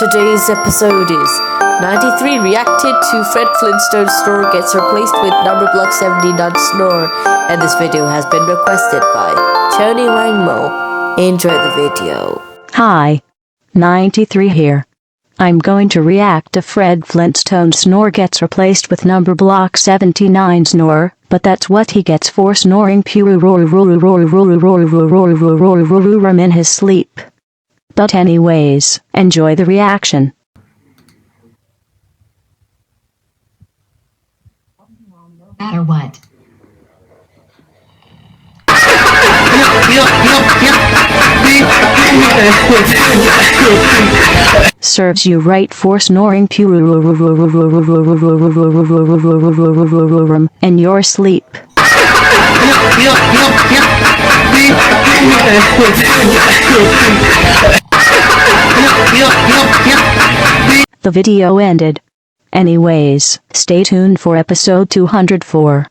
Today's episode is 93 reacted to Fred Flintstone's snore gets replaced with number block 79's snore, and this video has been requested by Tony Wangmo. Enjoy the video. Hi, 93 here. I'm going to react to Fred Flintstone's snore gets replaced with number block 79's snore, but that's what he gets for snoring in his sleep. But anyways, enjoy the reaction. Or what? Serves you right for snoring in your sleep. The video ended. Anyways, stay tuned for episode 204.